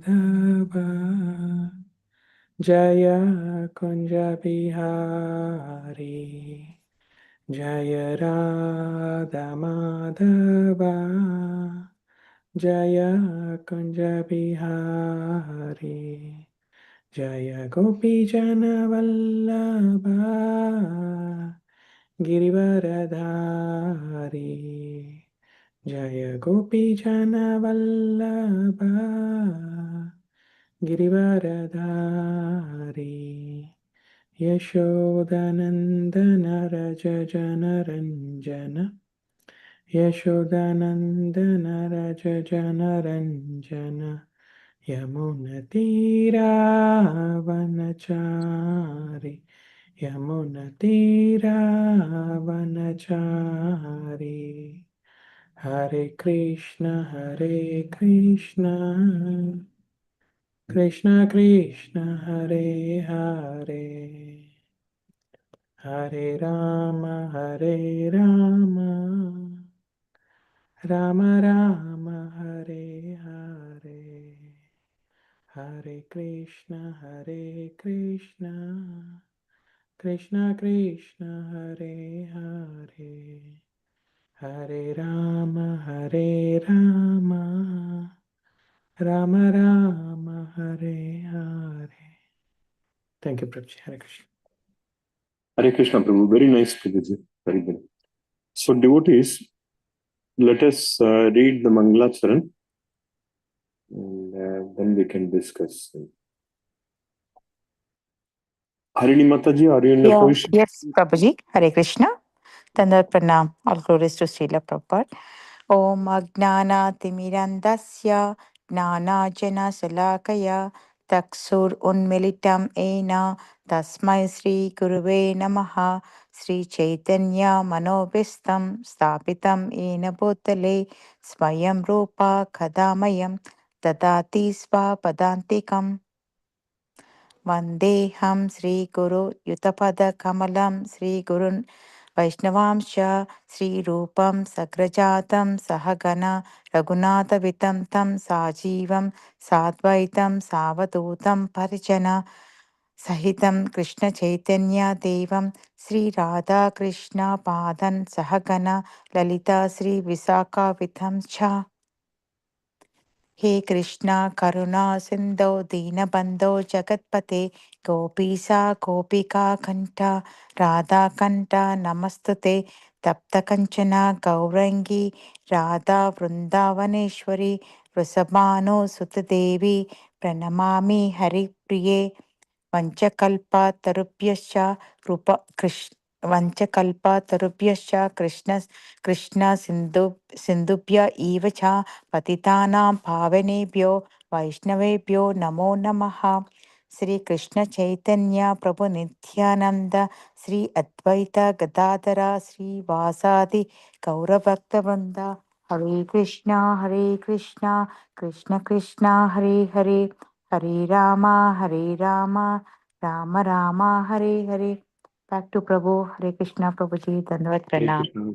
Madhava Jaya Kunja Bihari Jaya Radha Madhava Jaya Kunja Bihari Jaya Gopi Jana Vallabha Girivaradhari Jaya Gopi Jana Vallabha Girivaradhari Yashodanandana Raja Jana Ranjana Yashodanandana Raja Jana Ranjana Yamunatira Vanachari Yamunatira Vanachari Hare Krishna Krishna Krishna Hare Hare Hare Rama Rama Rama Hare Hare Hare Krishna Krishna Krishna Hare Hare Hare Rama Rama Rama Hare Hare. Thank you, Prabhuji. Hare Krishna. Hare Krishna, Prabhu. Very nice, Prabhuji. Very good. So, devotees, let us read the Mangalacharan and then we can discuss. Harini Mataji, are you in the position? Yes, Prabhuji. Hare Krishna. Tandar Pranam. All glories to Srila Prabhupada. Om Agnana Timirandasya Gnana Jana Salakaya Taksur Unmilitam Ena Tasmai Sri Guruve Namaha Sri Chaitanya Manobhistam Stapitam Ena Bhutale Swayam Rupa Kadamayam Dadati Sva Padantikam Vandeham Sri Guru Yutapada Kamalam Sri Gurun Vaishnavamsha Sri Rupam Sagrajatam Sahagana Raghunatha Vitam Tam Sajivam Sadvaitam Savadutam Parijana Sahitam Krishna Chaitanya Devam Sri Radha Krishna Padan Sahagana Lalita Sri Visakha Vitam Cha He Krishna Karuna Sindho Dinabandho Jagatpate Gopisa Gopika Kanta Radha Kanta Namastute Tapta Kanchana Gaurangi Radha Vrindavaneshwari Vrusabhano Sutadevi Pranamami Hari Priye Vanchakalpa Tarupyascha Rupa Krishna Vanchakalpa Tarupyascha Krishna Sindhubhya Ivacha Patitanam Pavanebhyo Vaishnavebhyo Namo Namaha Sri Krishna Chaitanya Prabhu Nityananda Sri Advaita Gadadara Sri Vasadi Gauravakta Vrinda Hare Krishna Krishna Krishna Hare Hare Hare Rama Rama Rama Hare Hare. Back to Prabhu. Hare Krishna Prabhuji. Dandavat Hare Pranam. Krishna.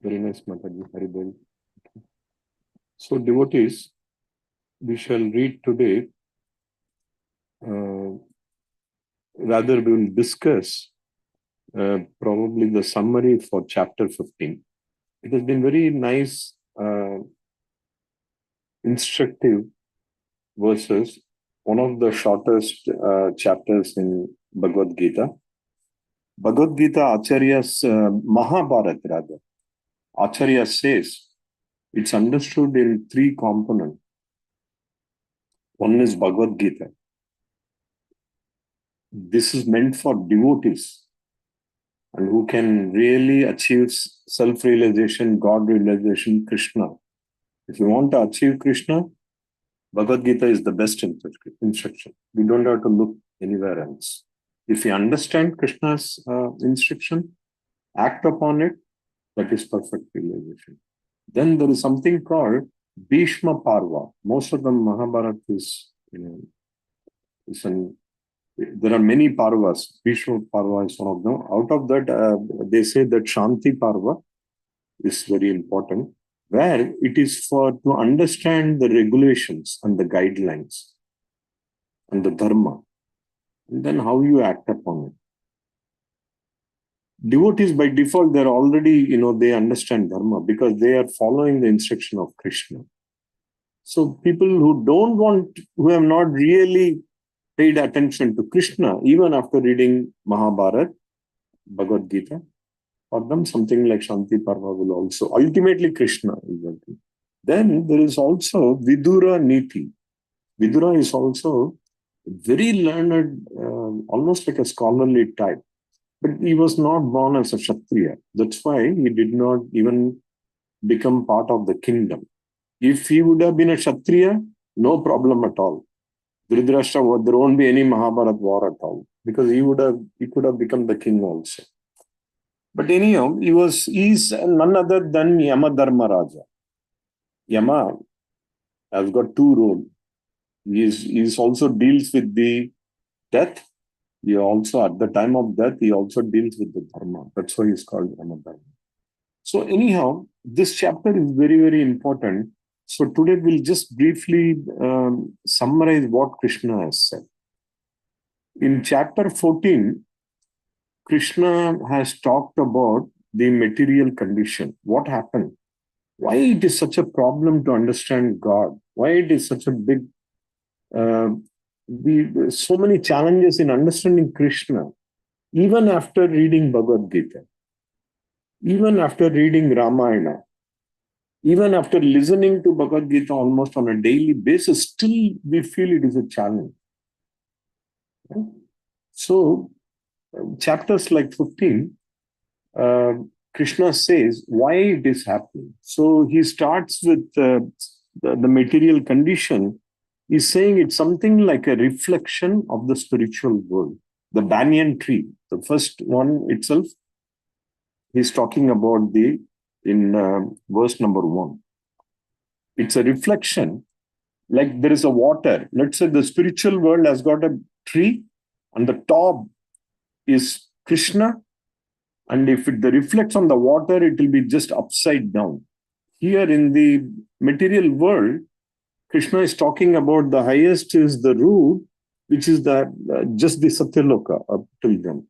Very nice, Mataji. Hare Bol. So, devotees, we shall read today, rather we will discuss probably the summary for chapter 15. It has been very nice, instructive verses, one of the shortest chapters in Bhagavad Gita. Bhagavad Gita, Acharya's Mahabharata rather. Acharya says it's understood in three components. One is Bhagavad Gita. This is meant for devotees and who can really achieve self-realization, God-realization, Krishna. If you want to achieve Krishna, Bhagavad Gita is the best instruction. We don't have to look anywhere else. If you understand Krishna's instruction, act upon it, that is perfect realization. Then there is something called Bhishma Parva. Most of the Mahabharata is, there are many Parvas. Bhishma Parva is one of them. Out of that, they say that Shanti Parva is very important, where it is for to understand the regulations and the guidelines. and the dharma, and then how you act upon it. Devotees by default, they're already, they understand dharma because they are following the instruction of Krishna. So people who have not really paid attention to Krishna, even after reading Mahabharata, Bhagavad Gita, for them something like Shanti Parva will also, ultimately Krishna is ultimate. Then there is also Vidura Niti. Vidura is also very learned, almost like a scholarly type. But he was not born as a Kshatriya. That's why he did not even become part of the kingdom. If he would have been a Kshatriya, no problem at all. Dhritarashtra, there won't be any Mahabharata war at all, because he could have become the king also. But anyhow, he's none other than Yama Dharma Raja. Yama has got two roles. He also deals with the death. He also, at the time of death, he also deals with the dharma. That's why he's called Yama Dharma. So anyhow, this chapter is very, very important. So today we'll just briefly summarize what Krishna has said. In chapter 14, Krishna has talked about the material condition. What happened? Why it is such a problem to understand God? Why it is such a big, so many challenges in understanding Krishna, even after reading Bhagavad Gita, even after reading Ramayana, even after listening to Bhagavad Gita almost on a daily basis, still we feel it is a challenge. So, chapters like 15, Krishna says why it is happening. So he starts with the material condition. He's saying it's something like a reflection of the spiritual world. The banyan tree, the first one itself, he's talking about in verse number 1. It's a reflection, like there is a water. Let's say the spiritual world has got a tree, and the top is Krishna, and if it reflects on the water, it will be just upside down. Here in the material world, Krishna is talking about the highest is the root, which is just the Satyaloka up till then.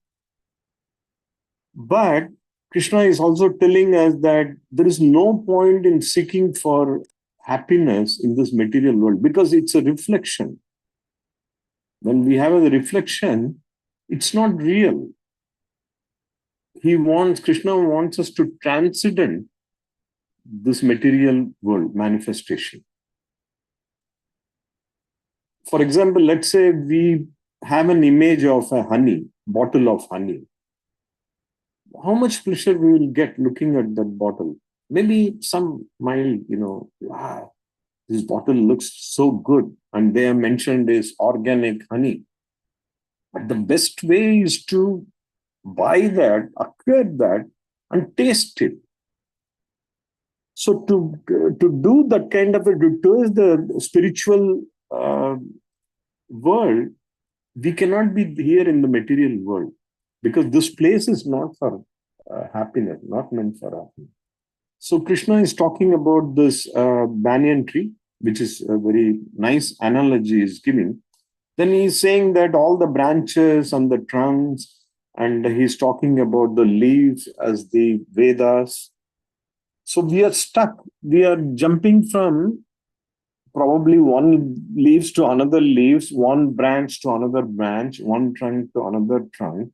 But Krishna is also telling us that there is no point in seeking for happiness in this material world because it's a reflection. When we have a reflection, it's not real. Krishna wants us to transcend this material world manifestation. For example, let's say we have an image of a bottle of honey. How much pleasure we will get looking at that bottle? Maybe some mild, wow, this bottle looks so good. And they have mentioned is organic honey. But the best way is to buy that, acquire that, and taste it. So to do that kind of towards the spiritual world, we cannot be here in the material world because this place is not for happiness, not meant for happiness. So Krishna is talking about this banyan tree, which is a very nice analogy is giving. Then he's saying that all the branches and the trunks, and he's talking about the leaves as the Vedas. So we are stuck. We are jumping from probably one leaves to another leaves, one branch to another branch, one trunk to another trunk.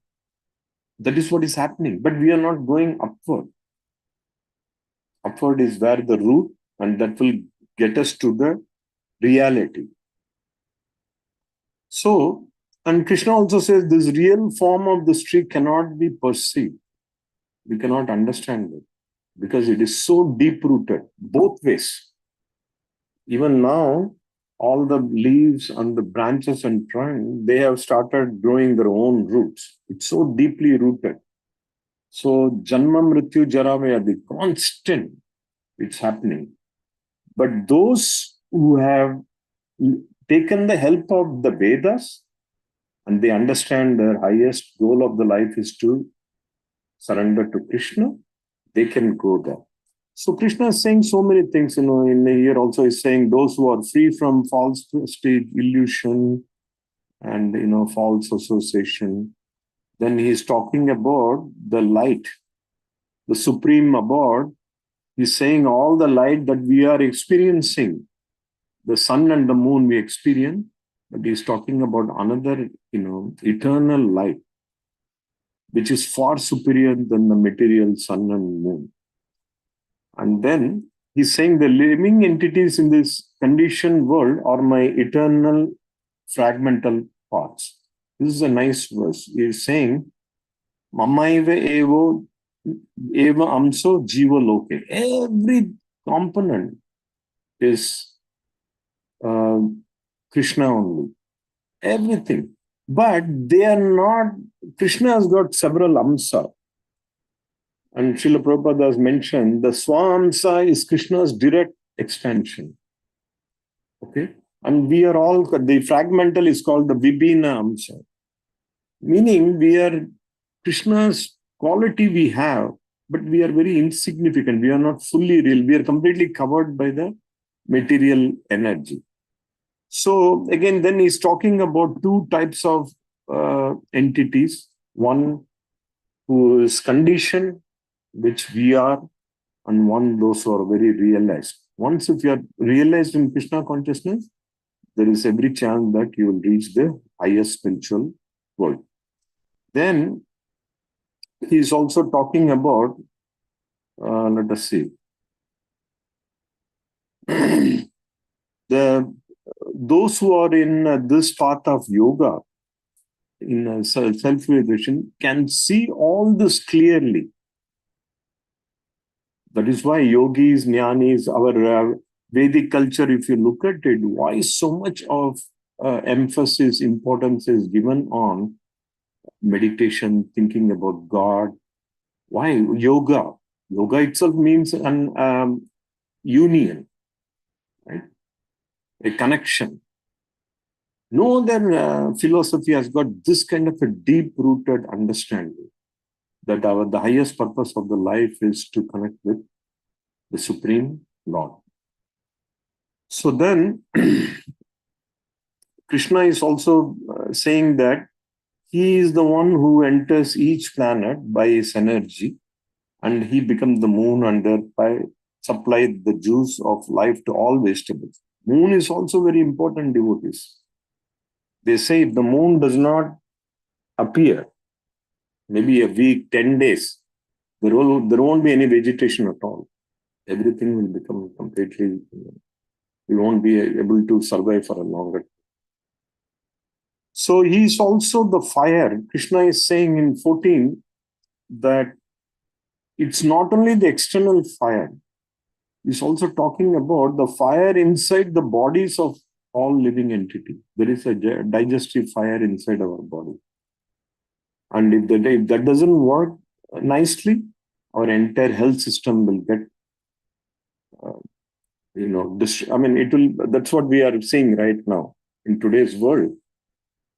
That is what is happening. But we are not going upward. Upward is where the root, and that will get us to the reality. So, and Krishna also says this real form of this tree cannot be perceived. We cannot understand it because it is so deep-rooted, both ways. Even now, all the leaves and the branches and trunk, they have started growing their own roots. It's so deeply rooted. So, Janma Mrityu Jaravaya, the constant, it's happening. But those who have taken the help of the Vedas and they understand their highest goal of the life is to surrender to Krishna, they can go there. So Krishna is saying so many things, in here also is saying those who are free from false prestige, illusion, and false association. Then he's talking about the light, the supreme abode. He's saying all the light that we are experiencing, the sun and the moon we experience, but he's talking about another, eternal light, which is far superior than the material sun and moon. And then he's saying the living entities in this conditioned world are my eternal fragmental parts. This is a nice verse. He's saying, Mamaiva evo eva amso jiva loke. Every component is Krishna only. Everything. But they are not, Krishna has got several amsa. And Srila Prabhupada has mentioned the Swamsa is Krishna's direct extension. Okay? And we are all, the fragmental is called the Vibhina Amsa. Meaning we are Krishna's quality we have, but we are very insignificant. We are not fully real. We are completely covered by the material energy. So again, then he's talking about two types of entities. One who is conditioned, which we are, and one those who are very realized. Once if you are realized in Krishna consciousness, there is every chance that you will reach the highest spiritual world. Then he is also talking about, let us see, those who are in this path of yoga, in self-realization, can see all this clearly. That is why yogis, jnanis, our Vedic culture, if you look at it, why so much of emphasis, importance is given on meditation, thinking about God. Why? Yoga. Yoga itself means an union, right? A connection. No other philosophy has got this kind of a deep-rooted understanding that the highest purpose of the life is to connect with the Supreme Lord. So then, Krishna is also saying that he is the one who enters each planet by his energy, and he becomes the moon and thereby supplied the juice of life to all vegetables. Moon is also very important, devotees. They say if the moon does not appear, maybe a week, 10 days, there won't be any vegetation at all. Everything will become completely, we won't be able to survive for a longer time. So he is also the fire. Krishna is saying in 14 that it's not only the external fire, he's also talking about the fire inside the bodies of all living entity. There is a digestive fire inside our body. And if that doesn't work nicely, our entire health system will get, that's what we are seeing right now in today's world.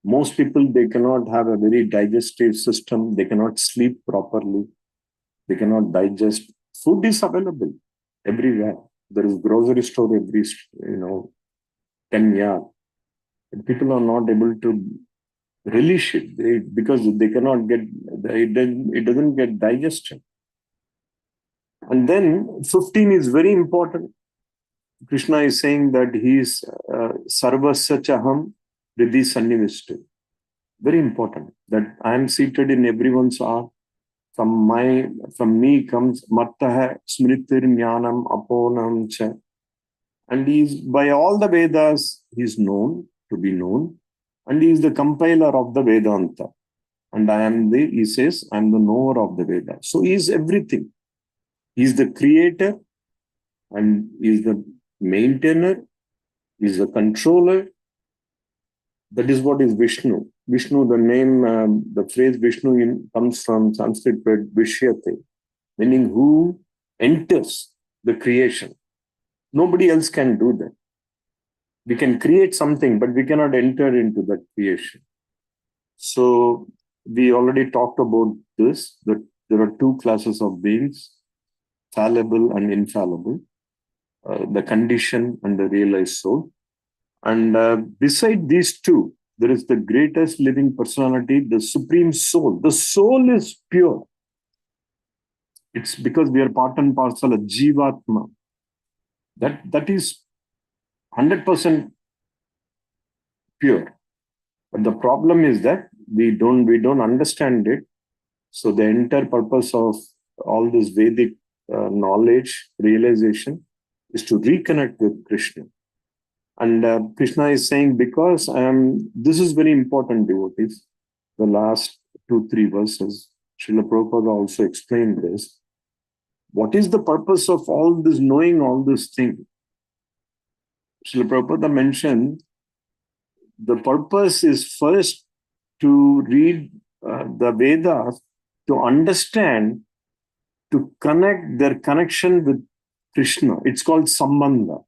Most people, they cannot have a very digestive system. They cannot sleep properly. They cannot digest. Food is available everywhere. There is grocery store every, 10 yards. People are not able to relish it because they cannot get, it doesn't get digested. And then 15 is very important. Krishna is saying that he is sarvasya chaham riddhi sannivishta. Very important that I am seated in everyone's heart. From me comes mattaha smritir jnanam aponam cha. And he is, by all the Vedas, he is known to be known. And he is the compiler of the Vedanta. And he says, I am the knower of the Vedas. So he is everything. He is the creator, and he is the maintainer, he is the controller. That is what is Vishnu. Vishnu, the name, the phrase Vishnu comes from Sanskrit word Vishyate, meaning who enters the creation. Nobody else can do that. We can create something, but we cannot enter into that creation. So we already talked about this, that there are two classes of beings, fallible and infallible, the conditioned and the realized soul. And beside these two, there is the greatest living personality, the supreme soul. The soul is pure. It's because we are part and parcel of Jivatma. That is 100% pure. But the problem is that we don't understand it. So the entire purpose of all this Vedic knowledge, realization, is to reconnect with Krishna. And Krishna is saying, because this is very important, devotees. The last 2-3 verses, Srila Prabhupada also explained this. What is the purpose of all this, knowing all this thing? Srila Prabhupada mentioned the purpose is first to read the Vedas, to understand, to connect their connection with Krishna. It's called Sambandha.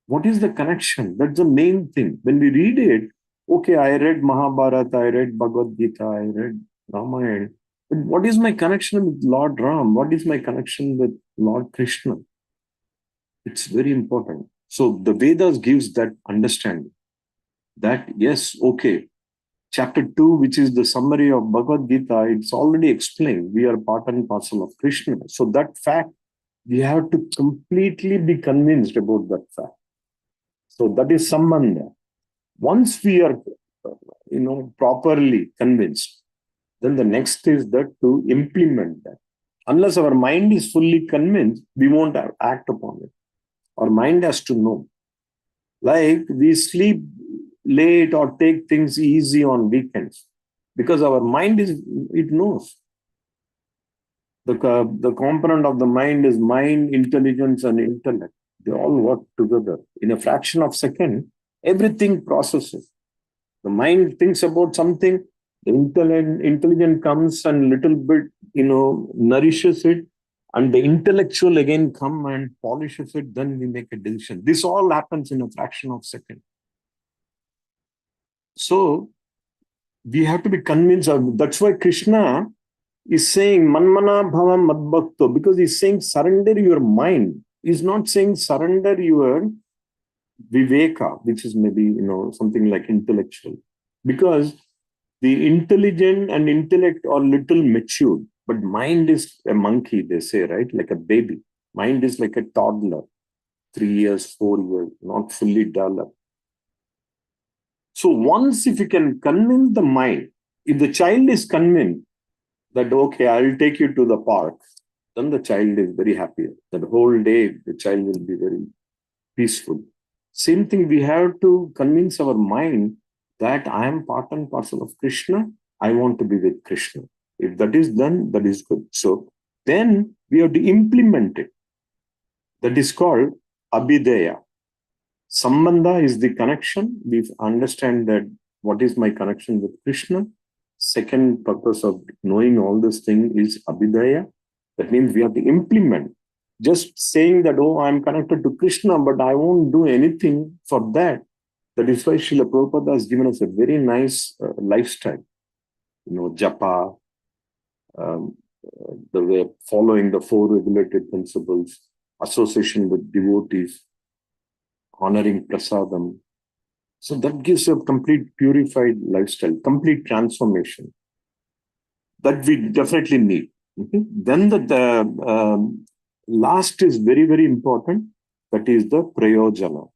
What is the connection? That's the main thing. When we read it, okay, I read Mahabharata, I read Bhagavad Gita, I read Ramayana. But what is my connection with Lord Ram? What is my connection with Lord Krishna? It's very important. So the Vedas gives that understanding. That, yes, okay, chapter 2, which is the summary of Bhagavad Gita, it's already explained. We are part and parcel of Krishna. So that fact, we have to completely be convinced about that fact. So that is Sambandha. Once we are, properly convinced, then the next is that to implement that. Unless our mind is fully convinced, we won't act upon it. Our mind has to know. Like we sleep late or take things easy on weekends because our mind it knows. The component of the mind is mind, intelligence, and intellect. They all work together. In a fraction of a second, everything processes. The mind thinks about something, the intelligence comes and little bit, nourishes it, and the intellectual again come and polishes it, then we make a decision. This all happens in a fraction of a second. So we have to be convinced of, that's why Krishna is saying Manmana Bhava Madbhakto, because he's saying surrender your mind. He's not saying surrender your viveka, which is maybe, something like intellectual. Because the intelligent and intellect are little matured, but mind is a monkey, they say, right? Like a baby. Mind is like a toddler, 3 years, 4 years, not fully developed. So once if you can convince the mind, if the child is convinced that, okay, I will take you to the park, then the child is very happy. That whole day, the child will be very peaceful. Same thing, we have to convince our mind that I am part and parcel of Krishna. I want to be with Krishna. If that is done, that is good. So then we have to implement it. That is called Abhidheya. Sambandha is the connection. We understand that what is my connection with Krishna. Second purpose of knowing all this thing is Abhidheya. That means we have to implement. Just saying that, oh, I'm connected to Krishna, but I won't do anything for that. That is why Srila Prabhupada has given us a very nice lifestyle. Japa, the way of following the 4 regulated principles, association with devotees, honoring prasadam. So that gives a complete purified lifestyle, complete transformation that we definitely need. Okay? Then the last is very, very important. That is the prayojana.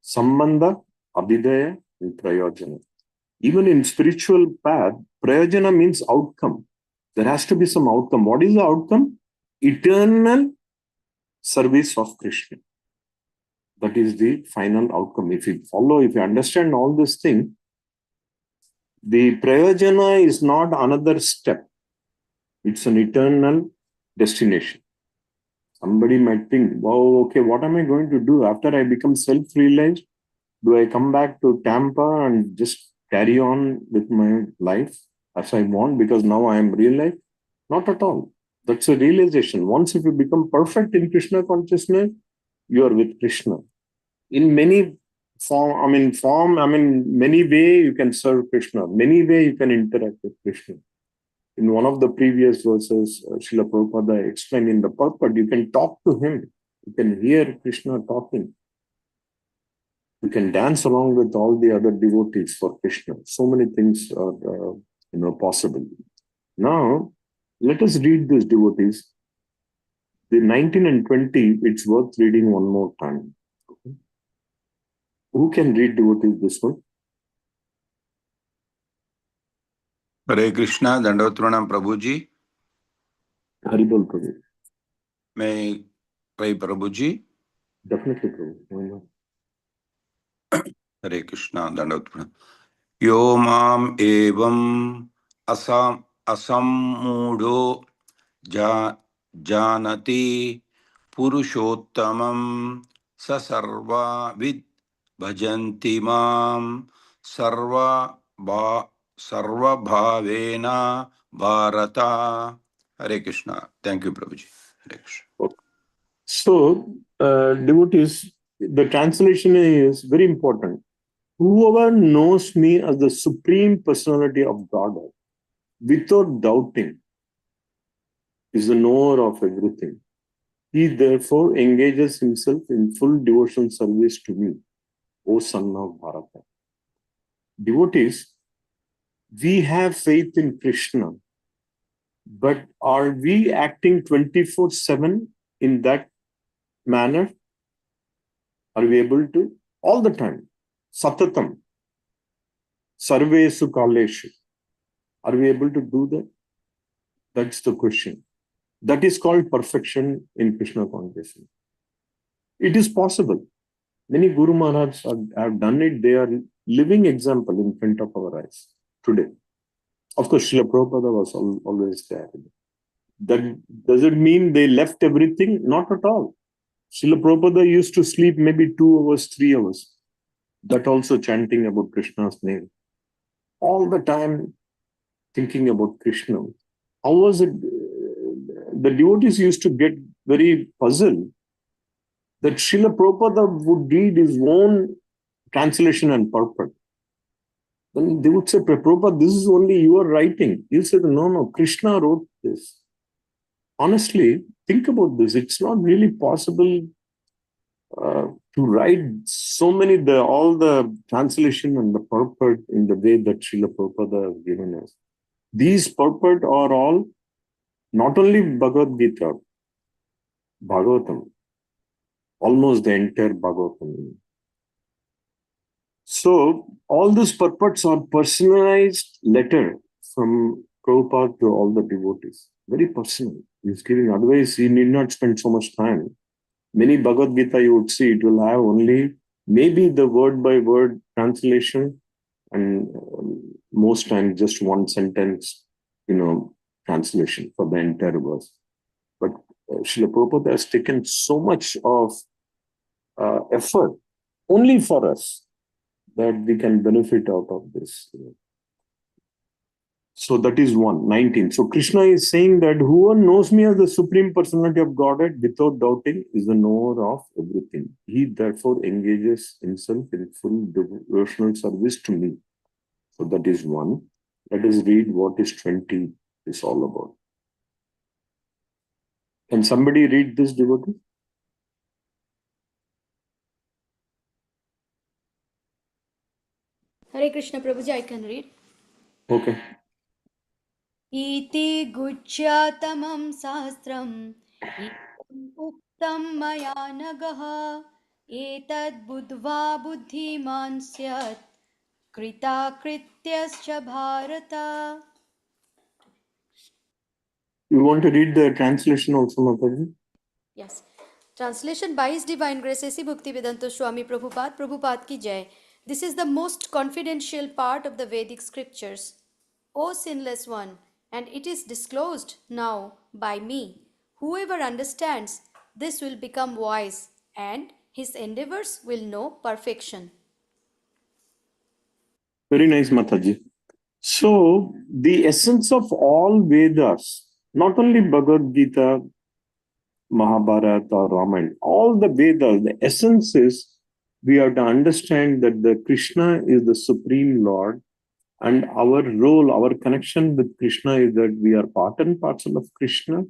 Sambandha, Abhidheya, and prayojana. Even in spiritual path, prayojana means outcome. There has to be some outcome. What is the outcome? Eternal service of Krishna. That is the final outcome. If you understand all this thing, the prayojana is not another step. It's an eternal destination. Somebody might think, wow, okay, what am I going to do after I become self-realized? Do I come back to Tampa and just carry on with my life as I want because now I am realized? Not at all. That's a realization. Once if you become perfect in Krishna consciousness, you are with Krishna. In many many ways you can serve Krishna. Many ways you can interact with Krishna. In one of the previous verses, Srila Prabhupada explained in the purport, you can talk to him. You can hear Krishna talking. You can dance along with all the other devotees for Krishna. So many things are possible. Now, let us read these devotees. The 19 and 20, it's worth reading one more time. Who can read devotees this one? Hare Krishna, Dandavat Pranam Prabhuji. Haribol Prabhu. May I pray Prabhuji? Definitely Prabhu. Why not? Hare Krishna, Dandavat Pranam. Yo mam evam asammudo janati purushottamam sasarva vid bhajanti mam sarva bhavena bharata. Hare Krishna. Thank you, Prabhuji. Hare Krishna. So, devotees, the translation is very important. Whoever knows me as the Supreme Personality of Godhead without doubting is the knower of everything. He therefore engages himself in full devotional service to me, O Son of Bharata. Devotees, we have faith in Krishna, but are we acting 24/7 in that manner? Are we able to? All the time. Satatam. Sarvesu kaleshu. Are we able to do that? That's the question. That is called perfection in Krishna consciousness. It is possible. Many Guru Maharaj have done it. They are living example in front of our eyes today. Of course, Srila Prabhupada was always there. That does it mean they left everything? Not at all. Srila Prabhupada used to sleep maybe 2 hours, 3 hours. That also chanting about Krishna's name. All the time thinking about Krishna. How was it? The devotees used to get very puzzled that Srila Prabhupada would read his own translation and purport. Then they would say, Prabhupada, this is only your writing. He said, no, Krishna wrote this. Honestly, think about this. It's not really possible to write so many, all the translation and the purport in the way that Srila Prabhupada has given us. These purport are all not only Bhagavad Gita, Bhagavatam, almost the entire Bhagavatam. So all these purports are personalized letter from Prabhupada to all the devotees. Very personal. He's giving advice. He need not spend so much time. Many Bhagavad Gita you would see, it will have only maybe the word by word translation and most times just one sentence, translation for the entire verse. But Srila Prabhupada has taken so much of effort only for us that we can benefit out of this. So that is 19. So Krishna is saying that whoever knows me as the Supreme Personality of Godhead without doubting is the knower of everything. He therefore engages himself in full devotional service to me. So that is 1. Let us read what is 20 is all about. Can somebody read this devotee? Hare Krishna Prabhuji, I can read. Okay. Iti gucchatamam sahasram uktam maya nagaha etad buddhva buddhiman syat krita krityascha bharata. You want to read the translation also, Mataji? Yes. Translation by His Divine Grace A.C. Bhaktivedanta Swami Prabhupada ki jai. This is the most confidential part of the Vedic scriptures. O sinless one, and it is disclosed now by me. Whoever understands this will become wise, and his endeavors will know perfection. Very nice, Mataji. So, the essence of all Vedas, not only Bhagavad Gita, Mahabharata, or Ramayana, all the Vedas, the essence is we have to understand that the Krishna is the Supreme Lord, and our role, our connection with Krishna is that we are part and parcel of Krishna,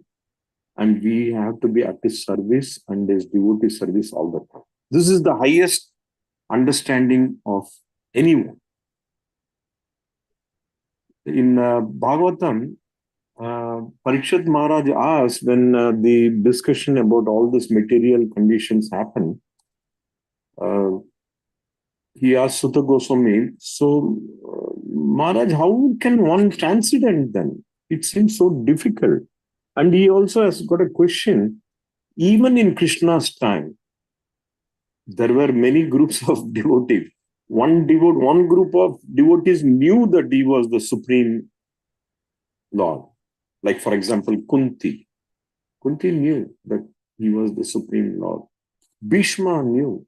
and we have to be at his service and his devotee service all the time. This is the highest understanding of anyone. In Bhagavatam, Parikshit Maharaj asked when the discussion about all these material conditions happened, he asked Sutta Goswami, so Maharaj, how can one transcend then? It seems so difficult. And he also has got a question. Even in Krishna's time, there were many groups of devotees. One group of devotees knew that he was the Supreme Lord. Like, for example, Kunti. Kunti knew that he was the Supreme Lord. Bhishma knew.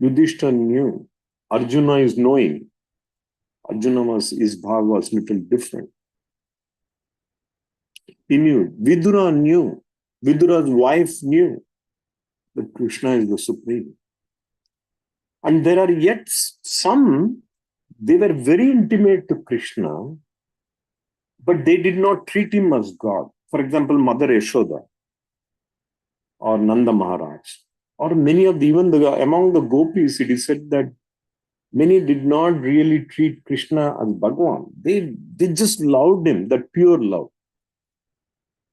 Yudhishthira knew. Arjuna is knowing. His bhav was little different. He knew. Vidura knew. Vidura's wife knew that Krishna is the Supreme. And there are yet some, they were very intimate to Krishna, but they did not treat him as God. For example, Mother Yashoda or Nanda Maharaj, or many of the, among the gopis, it is said that many did not really treat Krishna as Bhagavan. They just loved him, that pure love.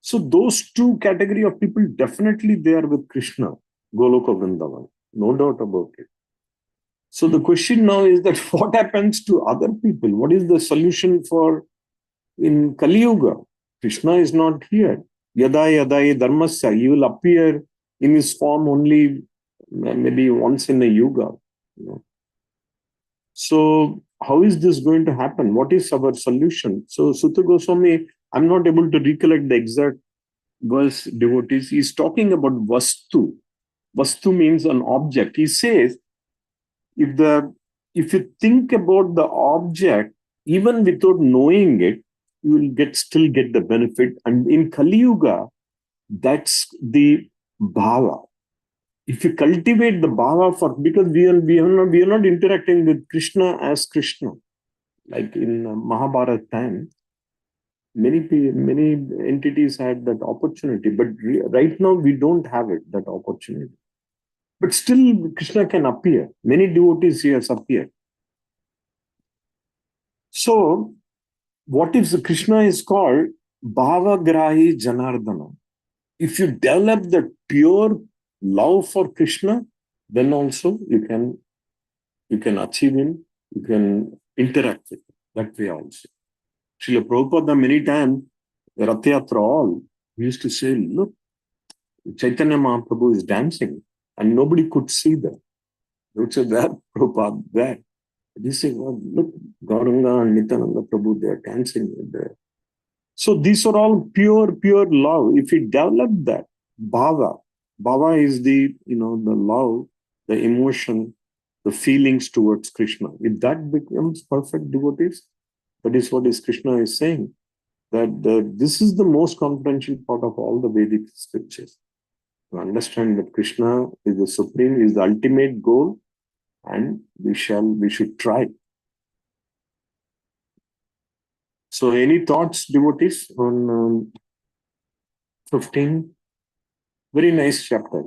So those two category of people, definitely they are with Krishna, Goloka Vrindavan, no doubt about it. So the question now is that what happens to other people? What is the solution for in Kali Yuga? Krishna is not here. Yada yadai dharmasya, he will appear in his form only maybe once in a yuga. So how is this going to happen? What is our solution? So Sutta Goswami, I'm not able to recollect the exact verse, devotees. He's talking about vastu. Vastu means an object. He says, if you think about the object, even without knowing it, you will still get the benefit. And in Kali Yuga, that's the bhava. If you cultivate the bhava because we are not interacting with Krishna as Krishna. Like in Mahabharata time, many entities had that opportunity, but right now we don't have it, that opportunity. But still Krishna can appear. Many devotees here appear. So what if Krishna is called Bhavagrahi Janardana? If you develop the pure love for Krishna, then also you can achieve him, you can interact with him that way also. Srila Prabhupada many times, Rath Yatra all, we used to say, look, Chaitanya Mahaprabhu is dancing, and nobody could see them. They would say, where, Prabhupada, where? They say, well, look, Gauranga and Nityananda Prabhu, they are dancing there. So these are all pure love. If we develop that, bhava is the love, the emotion, the feelings towards Krishna. If that becomes perfect devotees, that is what Krishna is saying. That this is the most confidential part of all the Vedic scriptures. To understand that Krishna is the supreme, is the ultimate goal, and we should try. So any thoughts, devotees, on 15? Very nice chapter.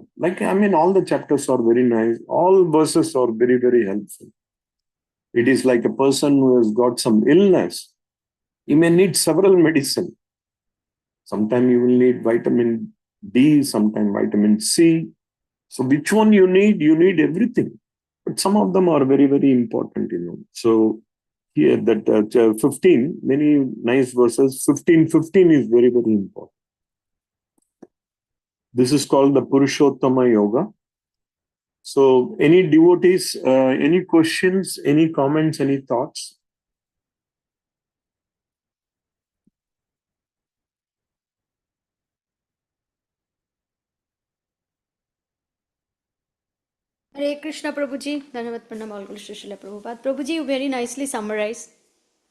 All the chapters are very nice. All verses are very, very helpful. It is like a person who has got some illness. He may need several medicine. Sometimes you will need vitamin D, sometimes vitamin C. So which one you need? You need everything. But some of them are very, very important, So here that 15, many nice verses. 15 is very, very important. This is called the Purushottama Yoga. So any devotees, any questions, any comments, any thoughts? Hare Krishna Prabhuji, Dhanavad Pranam All Guru Srila Prabhupada. Prabhuji, you very nicely summarized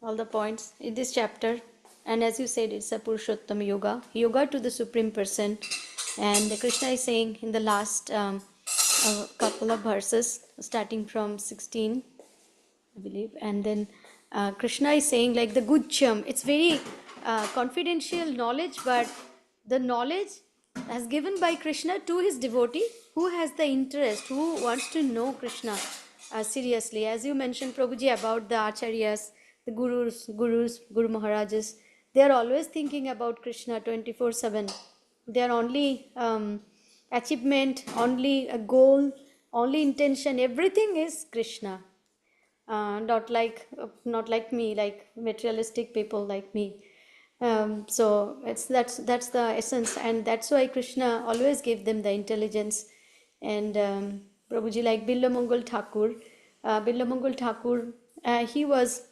all the points in this chapter. And as you said, it's a Purushottama Yoga, yoga to the Supreme Person. And Krishna is saying in the last couple of verses, starting from 16, I believe, and then Krishna is saying like the Gujjam, it's very confidential knowledge, but the knowledge as given by Krishna to his devotee who has the interest, who wants to know Krishna. seriously. As you mentioned, Prabhuji, about the acharyas, the Guru Maharajas, they are always thinking about Krishna 24/7. Their only achievement, only a goal, only intention, everything is Krishna. Not like me, like materialistic people like me. So that's the essence, and that's why Krishna always gave them the intelligence. And Prabhuji, like Billamangal Thakur, he was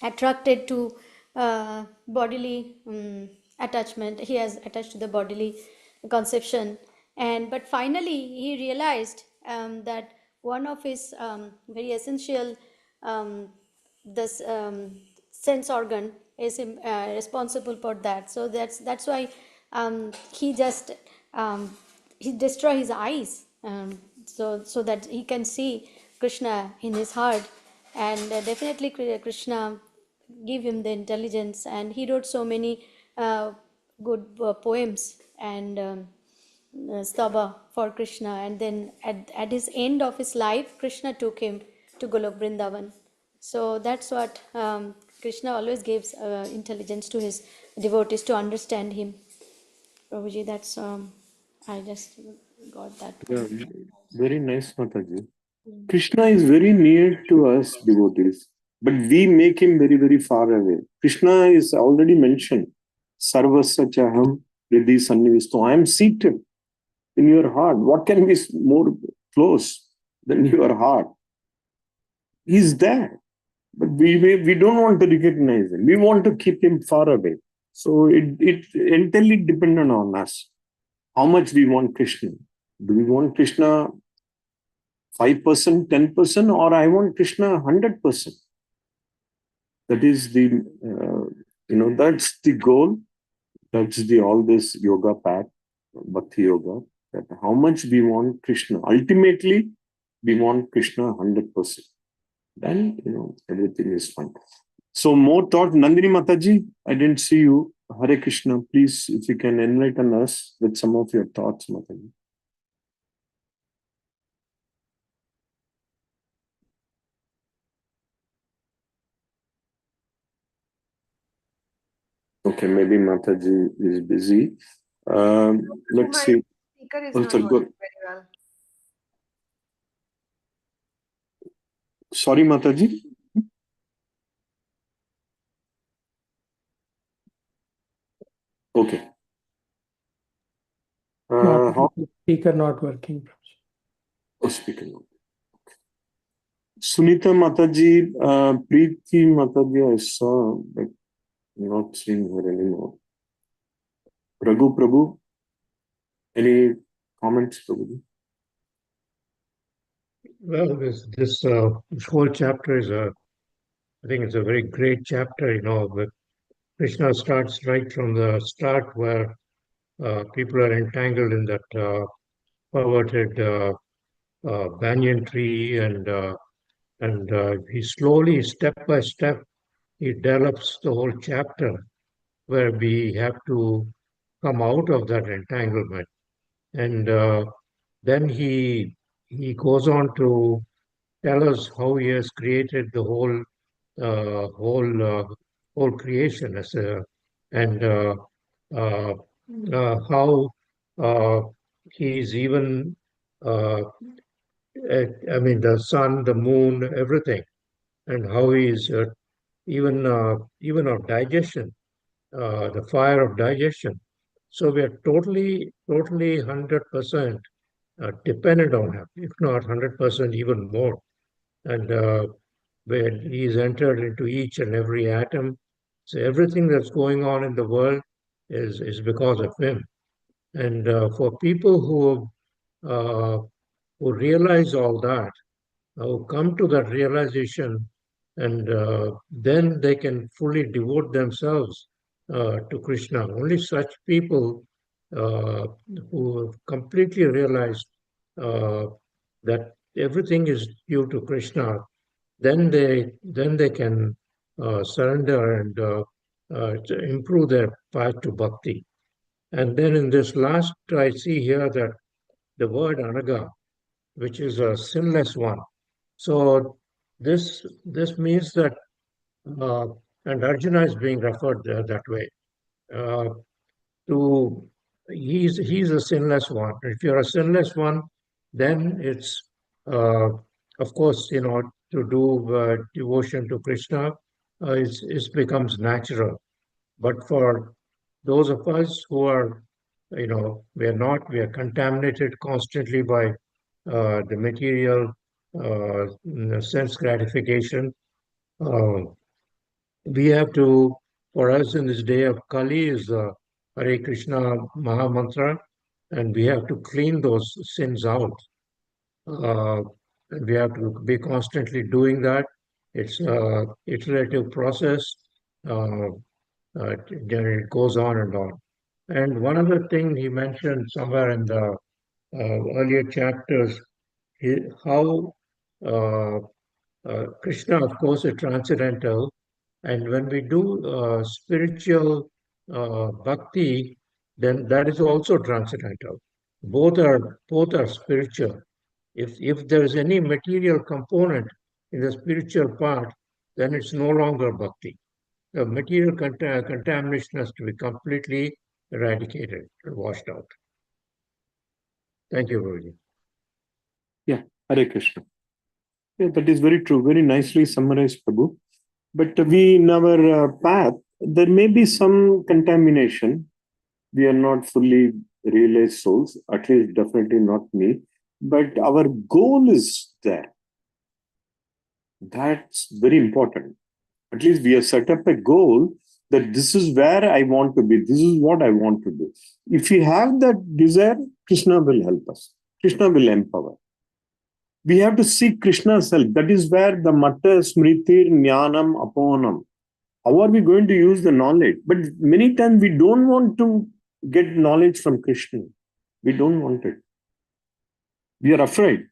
attracted to bodily attachment. He has attached to the bodily conception, and but finally he realized that one of his very essential this sense organ is responsible for that. So that's why he just he destroy his eyes, so that he can see Krishna in his heart. And definitely Krishna give him the intelligence, and he wrote so many good poems and stava for Krishna. And then at his end of his life, Krishna took him to Golok Vrindavan. So that's what Krishna always gives intelligence to his devotees to understand him. Prabhuji, that's I just got that. Yeah, very nice, Mataji. Krishna is very near to us devotees, but we make him very, very far away. Krishna is already mentioned. Sarvasya chaham riddhi sannivisto. I am seated in your heart. What can be more close than your heart? He's there. But we don't want to recognize him. We want to keep him far away. So it entirely dependent on us. How much we want Krishna. Do we want Krishna 5%, 10%, or I want Krishna 100%? That is the, that's the goal. That's the all this yoga path, Bhakti Yoga. That how much we want Krishna. Ultimately, we want Krishna 100%. Then, everything is fine. So more thought, Nandini Mataji, I didn't see you. Hare Krishna, please, if you can enlighten us with some of your thoughts, Mataji. Okay, maybe Mataji is busy. Let's see. Speaker is Also, not working very well. Sorry, Mataji. Okay. How? Speaker not working. Oh, speaker not. Sunita Mataji, Preeti Mataji, I saw, but not seeing her anymore. Raghu Prabhu, any comments, Prabhu? Well, this whole chapter is I think it's a very great chapter, but Krishna starts right from the start where people are entangled in that perverted banyan tree, and he slowly, step by step, he develops the whole chapter where we have to come out of that entanglement. And then he goes on to tell us how he has created the whole creation and how he's even the sun, the moon, everything, and how he's even of digestion, the fire of digestion. So we are totally 100% dependent on him, if not 100%, even more. And when he's entered into each and every atom, so everything that's going on in the world is because of him. And for people who realize all that, who come to that realization, and then they can fully devote themselves to Krishna. Only such people who have completely realized that everything is due to Krishna, then they can surrender and to improve their path to bhakti. And then in this last, I see here that the word anaga, which is a sinless one, So this means that, and Arjuna is being referred that way. He's a sinless one. If you're a sinless one, then it's of course, to do devotion to Krishna, it becomes natural. But for those of us who are, we are contaminated constantly by the material sense gratification. Uh, we have to, for us in this day of Kali, is Hare Krishna Maha Mantra, and we have to clean those sins out. And we have to be constantly doing that. It's a iterative process. It goes on and on. And one other thing he mentioned somewhere in the earlier chapters, how Krishna, of course, is transcendental, and when we do spiritual bhakti, then that is also transcendental. Both are spiritual. If there is any material component in the spiritual part, then it's no longer bhakti. The material contamination has to be completely eradicated, washed out. Thank you, Guruji. Yeah, Hare Krishna. Yeah, that is very true. Very nicely summarized, Prabhu. But we, in our path, there may be some contamination. We are not fully realized souls, at least definitely not me. But our goal is there. That's very important. At least we have set up a goal that this is where I want to be. This is what I want to do. If we have that desire, Krishna will help us. Krishna will empower. We have to seek Krishna's help. That is where the Mata Smritir Jnanam Aponam. How are we going to use the knowledge? But many times we don't want to get knowledge from Krishna. We don't want it. We are afraid.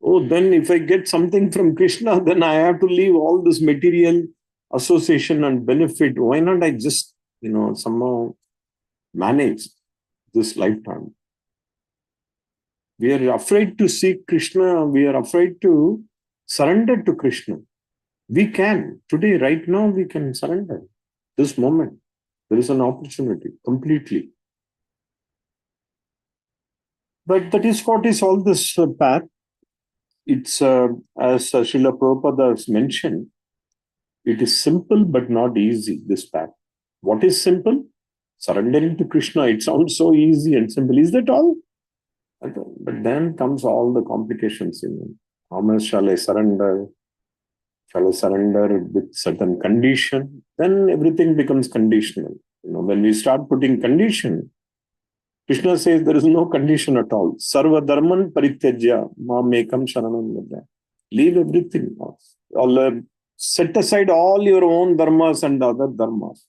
Oh, then if I get something from Krishna, then I have to leave all this material association and benefit. Why not I just, somehow manage this lifetime? We are afraid to seek Krishna. We are afraid to surrender to Krishna. We can. Today, right now, we can surrender. This moment, there is an opportunity completely. But that is what is all this path. It's, as Srila Prabhupada has mentioned, it is simple but not easy, this path. What is simple? Surrendering to Krishna. It sounds so easy and simple. Is that all? But then comes all the complications. How much shall I surrender? Shall I surrender with certain condition? Then everything becomes conditional. When we start putting condition, Krishna says there is no condition at all. Sarva dharman parityajya mamekam sharanam vajja. Leave everything. Set aside all your own dharmas and other dharmas.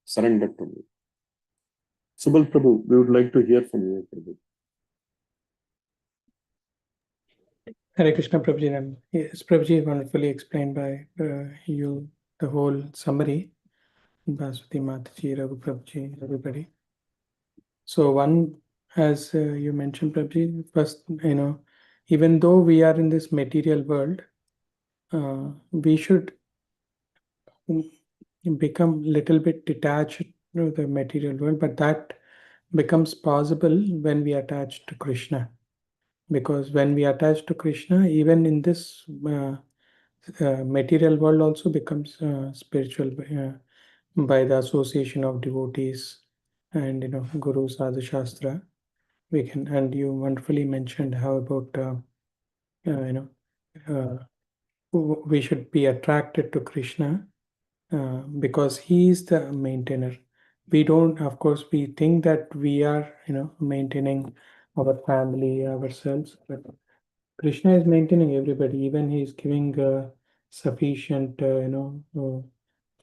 Surrender to me. Subal Prabhu, we would like to hear from you, Prabhu. Hare Krishna, Prabhuji. Yes, Prabhuji wonderfully explained by you the whole summary. Baswati Mataji, Raghu Prabhuji, everybody. So one, as you mentioned, Prabhuji, first, even though we are in this material world, we should become little bit detached to the material world, but that becomes possible when we attach to Krishna. Because when we attach to Krishna, even in this material world also becomes spiritual by the association of devotees and Guru Sadhu Shastra. We can, and you wonderfully mentioned how about we should be attracted to Krishna because he is the maintainer. We don't, of course, we think that we are maintaining our family, ourselves, but Krishna is maintaining everybody. Even he is giving sufficient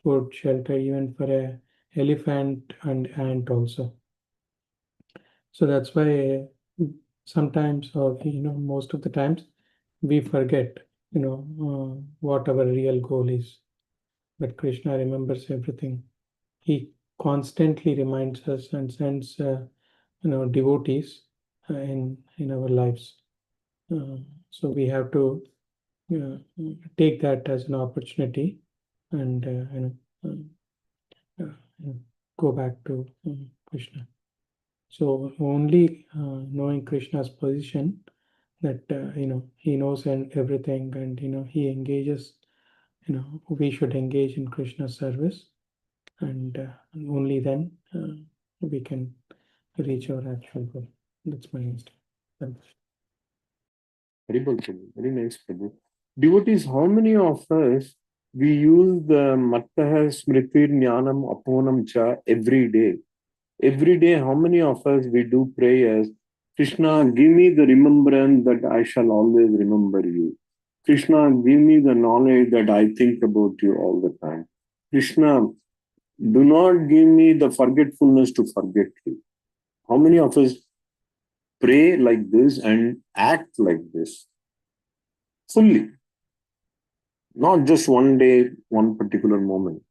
food, shelter, even for a elephant and ant also. So that's why sometimes, or most of the times, we forget what our real goal is. But Krishna remembers everything. He constantly reminds us and sends devotees in our lives. So we have to take that as an opportunity and go back to Krishna. So only knowing Krishna's position, that he knows and everything, and he engages. We should engage in Krishna's service, and only then we can reach our actual goal. That's my understanding. Very well, Prabhu. Very nice, Prabhu. Devotees, how many of us we use the Mattaha Smritir Jnanam Aponam Cha every day? Every day, how many of us we do prayers? Krishna, give me the remembrance that I shall always remember you. Krishna, give me the knowledge that I think about you all the time. Krishna, do not give me the forgetfulness to forget you. How many of us pray like this and act like this fully? Not just one day, one particular moment.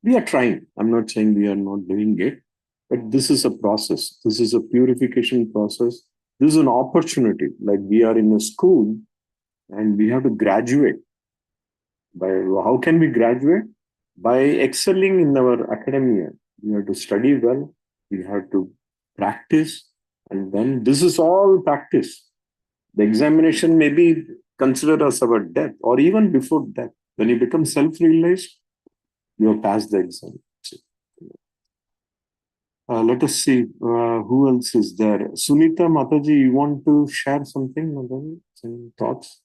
We are trying. I'm not saying we are not doing it, but this is a process. This is a purification process. This is an opportunity. Like we are in a school and we have to graduate. How can we graduate? By excelling in our academia. We have to study well. We have to practice. And then this is all practice. The examination may be considered as our death or even before death. When you become self-realized, you have passed the exam. Let us see who else is there. Sunita Mataji, you want to share something, Mataji? Some thoughts?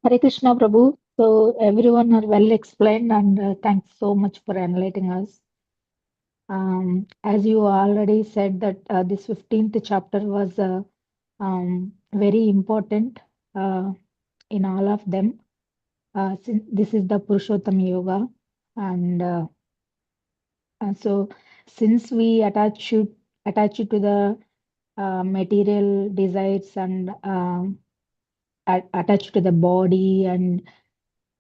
Hare Krishna Prabhu. So everyone are well explained, and thanks so much for enlightening us. As you already said that this 15th chapter was very important in all of them. Since this is the Purushottam Yoga, and so since we attach it to the material desires and attached to the body and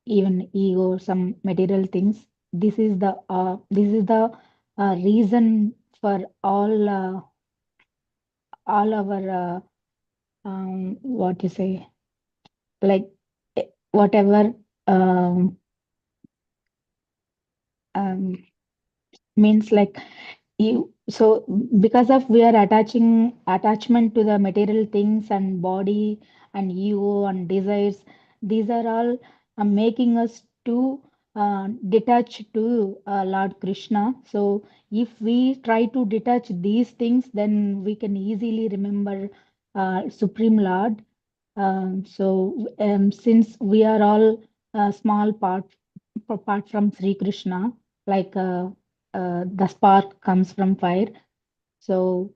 even ego, some material things. This is the reason for all our what you say, like whatever means like you. So because of we are attachment to the material things and body and ego and desires, these are all making us to detach to Lord Krishna. So if we try to detach these things, then we can easily remember Supreme Lord. Since we are all small part from Sri Krishna, like the spark comes from fire. So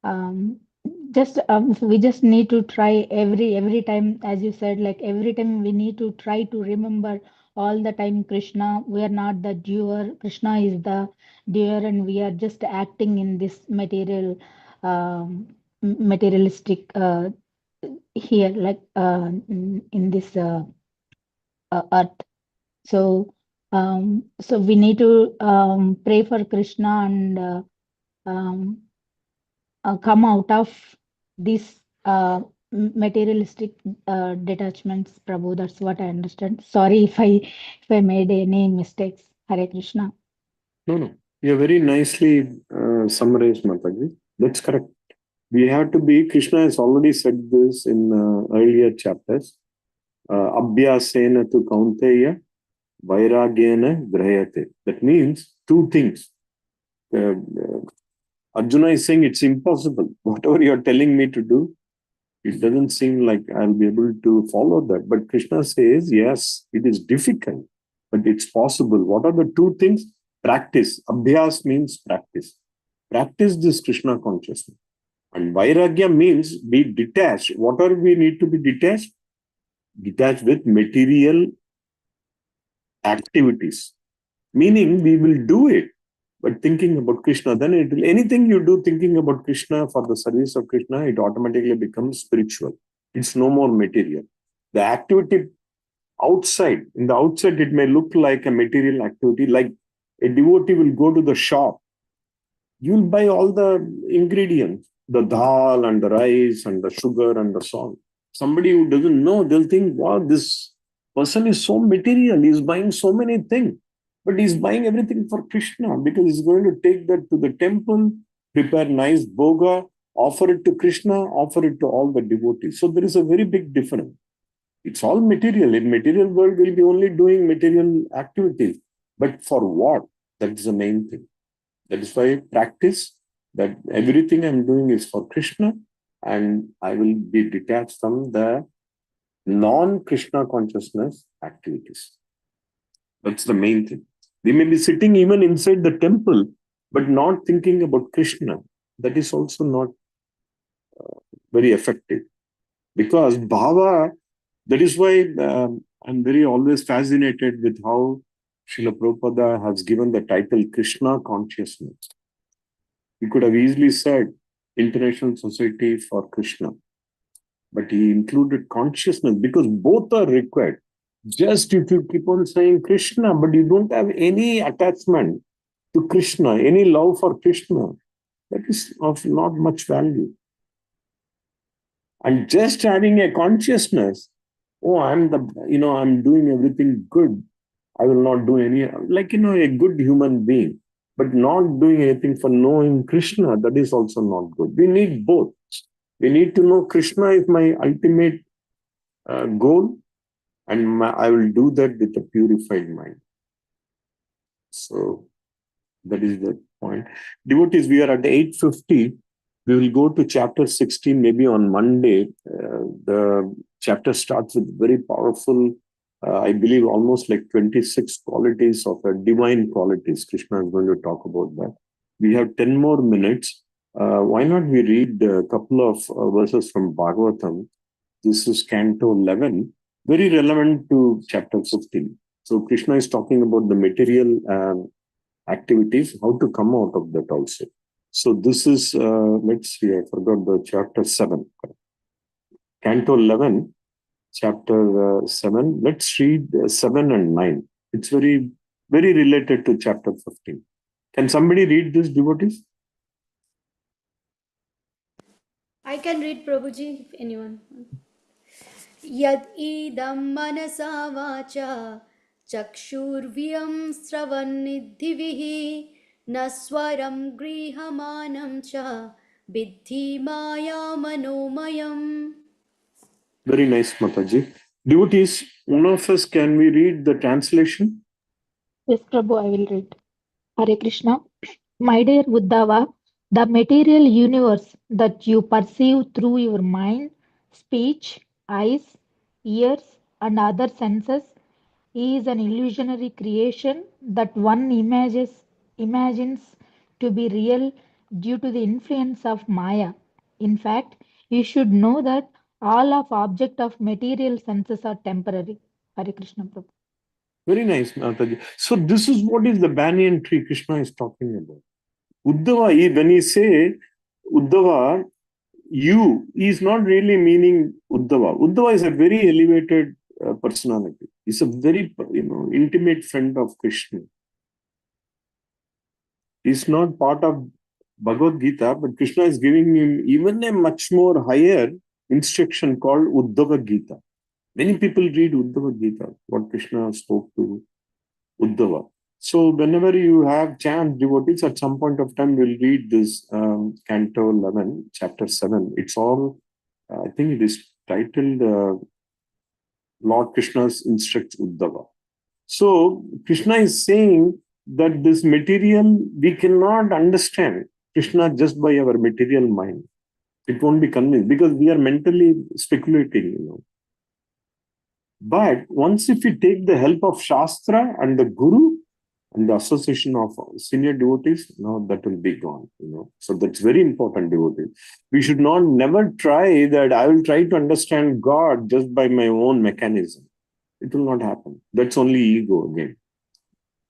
we just need to try every time, as you said, like every time we need to try to remember all the time Krishna. We are not the doer. Krishna is the doer, and we are just acting in this materialistic here, like in this earth. So we need to pray for Krishna and come out of these materialistic detachments, Prabhu. That's what I understand. Sorry if I made any mistakes. Hare Krishna. No. You very nicely summarized, Mataji. That's correct. We have to be, Krishna has already said this in earlier chapters. Abhyasena tu kaunteya vairagyena grahayate. That means two things. Arjuna is saying it's impossible. Whatever you're telling me to do, it doesn't seem like I'll be able to follow that. But Krishna says, yes, it is difficult, but it's possible. What are the two things? Practice. Abhyas means practice. Practice this Krishna consciousness. And Vairagya means be detached. What are we need to be detached? Detached with material activities. Meaning we will do it, but thinking about Krishna. Then anything you do thinking about Krishna for the service of Krishna, it automatically becomes spiritual. It's no more material. The activity outside, in the outside, it may look like a material activity, like a devotee will go to the shop. You'll buy all the ingredients. the dal and the rice and the sugar and the salt. Somebody who doesn't know, they'll think, wow, this person is so material. He's buying so many things. But he's buying everything for Krishna because he's going to take that to the temple, prepare nice bhoga, offer it to Krishna, offer it to all the devotees. So there is a very big difference. It's all material. In material world, we'll be only doing material activities. But for what? That is the main thing. That is why I practice that everything I'm doing is for Krishna, and I will be detached from the non-Krishna consciousness activities. That's the main thing. We may be sitting even inside the temple, but not thinking about Krishna. That is also not very effective. Because bhava, that is why I'm very always fascinated with how Srila Prabhupada has given the title Krishna Consciousness. He could have easily said International Society for Krishna, but he included consciousness because both are required. Just if you keep on saying Krishna, but you don't have any attachment to Krishna, any love for Krishna, that is of not much value. And just having a consciousness, oh, I'm doing everything good. I will not do any, a good human being, but not doing anything for knowing Krishna, that is also not good. We need both. We need to know Krishna is my ultimate goal, and I will do that with a purified mind. So that is the point. Devotees, we are at 8:50. We will go to chapter 16 maybe on Monday. The chapter starts with very powerful, I believe almost like 26 qualities of divine qualities. Krishna is going to talk about that. We have 10 more minutes. Why not we read a couple of verses from Bhagavatam? This is Canto 11, very relevant to chapter 15. So Krishna is talking about the material activities, how to come out of that also. So this is, let's see, I forgot the chapter 7. Canto 11, chapter 7. Let's read 7 and 9. It's very, very related to chapter 15. Can somebody read this, devotees? I can read, Prabhuji, if anyone. Yad idam manasa vacha chakshurvyam sravannidhivihi naswaram grihamanam cha biddhi maya manomayam. Very nice, Mataji. Devotees, one of us, can we read the translation? Yes, Prabhu, I will read. Hare Krishna. My dear Uddhava, the material universe that you perceive through your mind, speech, eyes, ears, and other senses is an illusionary creation that one imagines to be real due to the influence of Maya. In fact, you should know that all of object of material senses are temporary. Hare Krishna Prabhu. Very nice, Mataji. So this is what is the banyan tree Krishna is talking about. Uddhava, when he say Uddhava, you, he is not really meaning Uddhava. Uddhava is a very elevated personality. He's a very, intimate friend of Krishna. He's not part of Bhagavad Gita, but Krishna is giving him even a much more higher instruction called Uddhava Gita. Many people read Uddhava Gita, what Krishna spoke to Uddhava. So whenever you have chance, devotees, at some point of time, we'll read this Canto 11, chapter 7. It's all, I think it is titled Lord Krishna's instructs Uddhava. So Krishna is saying that this material, we cannot understand Krishna just by our material mind. It won't be convinced because we are mentally speculating, But once if we take the help of Shastra and the Guru and the association of senior devotees, that will be gone, So that's very important, devotees. We should never try that I will try to understand God just by my own mechanism. It will not happen. That's only ego again.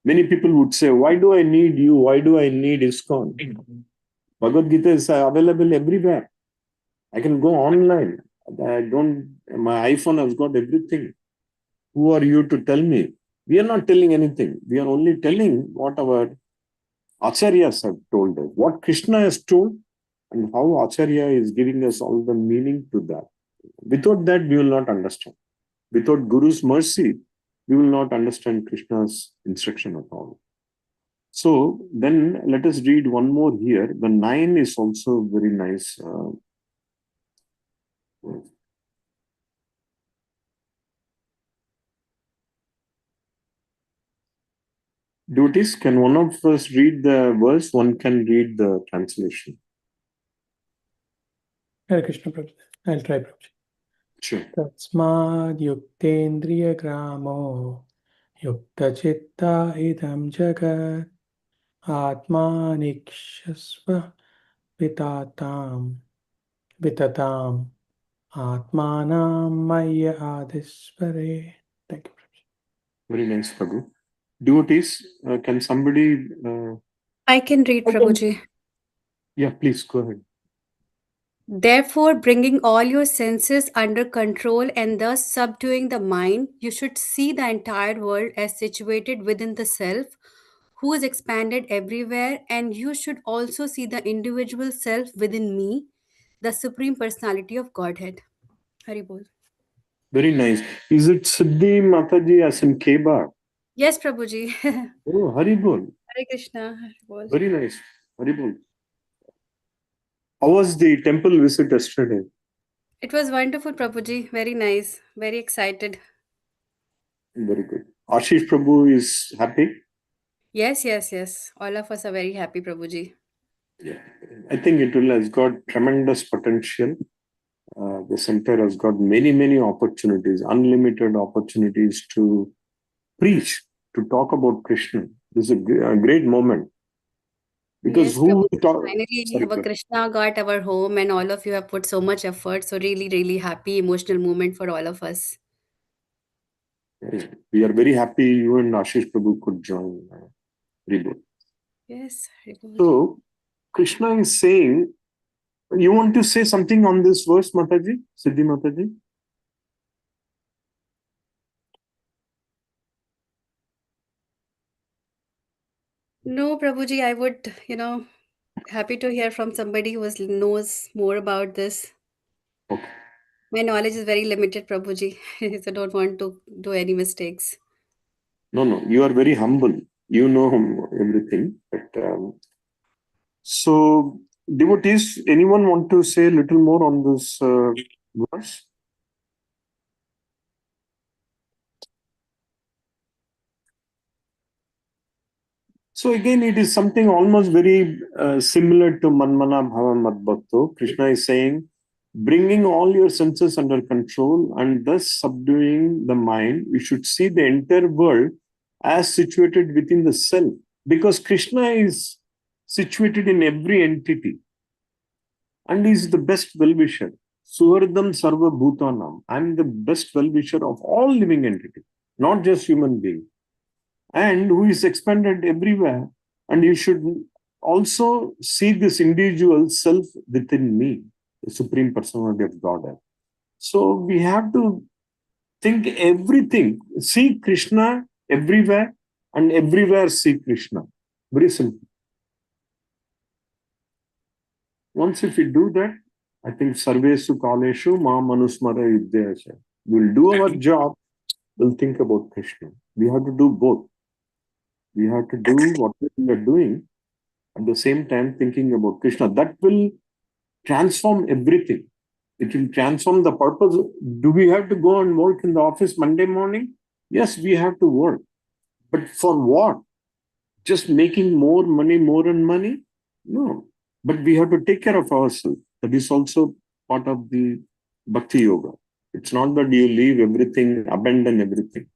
Many people would say, why do I need you? Why do I need ISKCON? Bhagavad Gita is available everywhere. I can go online. My iPhone has got everything. Who are you to tell me? We are not telling anything. We are only telling what our acharyas have told us. What Krishna has told, and how Acharya is giving us all the meaning to that. Without that, we will not understand. Without Guru's mercy, we will not understand Krishna's instruction at all. So then let us read one more here. The 9 is also very nice. Devotees, can one of us read the verse? One can read the translation. Hare Krishna, Prabhuji. I'll try, Prabhuji. Sure. Tasmad yuktendriya gramo yukta chitta idam jagat atmanikshasva vitatam atmanam maya adisvare. Thank you, Prabhuji. Very nice, Prabhu. Devotees, can somebody... I can read, Prabhuji. Yeah, please go ahead. Therefore, bringing all your senses under control and thus subduing the mind, you should see the entire world as situated within the self, who is expanded everywhere, and you should also see the individual self within me, the Supreme Personality of Godhead. Hari Bol. Very nice. Is it Siddhi Mataji as in Keba? Yes, Prabhuji. Oh, Hari Bol. Hare Krishna. Hari Bol. Very nice. Hari Bol. How was the temple visit yesterday? It was wonderful, Prabhuji. Very nice. Very excited. Very good. Ashish Prabhu is happy? Yes, yes, yes. All of us are very happy, Prabhuji. Yeah. I think it will has got tremendous potential. The center has got many opportunities, unlimited opportunities to preach, to talk about Krishna. This is a great moment. Because Yes, who will Prabhuji. talk? Finally, Sorry, our Krishna got our home, and all of you have put so much effort. So, really, really happy, emotional moment for all of us. we are very happy you and Ashish Prabhu could join. Reboot. Yes. Hari Bol. So, Krishna is saying, you want to say something on this verse, Mataji? Siddhi Mataji? No, Prabhuji, I would, happy to hear from somebody who knows more about this. Okay. My knowledge is very limited, Prabhuji, so don't want to do any mistakes. No, you are very humble. You know everything. But, so, devotees, anyone want to say a little more on this verse? So again, it is something almost very similar to Manmana Bhava Madbhakto. Krishna is saying, bringing all your senses under control and thus subduing the mind, you should see the entire world as situated within the self. Because Krishna is situated in every entity and is the best well-wisher. Suhardam Sarva Bhutanam. I'm the best well-wisher of all living entities, not just human beings. And who is expanded everywhere. And you should also see this individual self within me, the Supreme Personality of Godhead. So we have to think everything, see Krishna everywhere, and everywhere see Krishna. Very simple. Once if we do that, I think Sarvesu Kaleshu Ma Manusmara Yuddhayasya. We'll do our job, we'll think about Krishna. We have to do both. We have to do what we are doing at the same time thinking about Krishna. That will transform everything. It will transform the purpose. Do we have to go and work in the office Monday morning? Yes, we have to work. But for what? Just making more and money? No. But we have to take care of ourselves. That is also part of the Bhakti Yoga. It's not that you leave everything, abandon everything.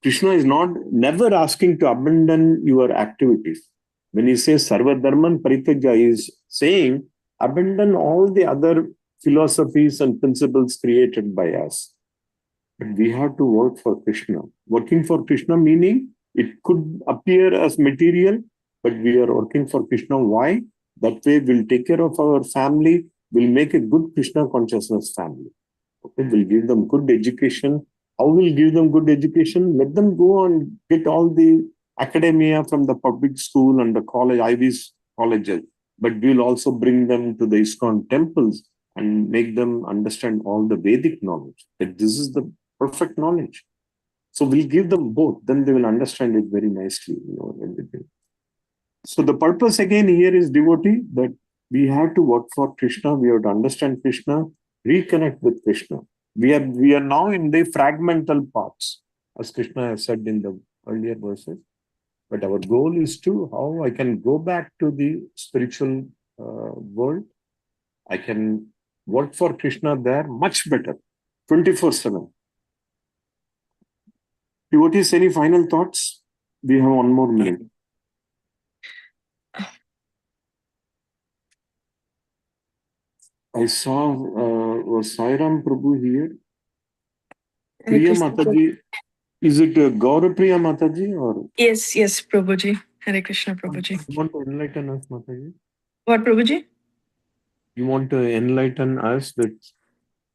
Krishna is never asking to abandon your activities. When he says Sarva Dharman Parityaja, he is saying abandon all the other philosophies and principles created by us. But we have to work for Krishna. Working for Krishna meaning it could appear as material, but we are working for Krishna. Why? That way we'll take care of our family, we'll make a good Krishna consciousness family. Okay? We'll give them good education. How will give them good education? Let them go and get all the academia from the public school and the college, Ivy's colleges. but we'll also bring them to the ISKCON temples and make them understand all the Vedic knowledge, that this is the perfect knowledge. So we'll give them both, then they will understand it very nicely, everything. So the purpose again here is devotee, that we have to work for Krishna, we have to understand Krishna, reconnect with Krishna. We are now in the fragmental parts, as Krishna has said in the earlier verses. But our goal is to how I can go back to the spiritual world. I can work for Krishna there much better, 24/7. Devotees, any final thoughts? We have one more minute. I saw was Sairam Prabhu here. Priya Mataji. Is it Gaurapriya Mataji or? Yes, Prabhuji. Hare Krishna, Prabhuji. You want to enlighten us, Mataji? What, Prabhuji? You want to enlighten us that?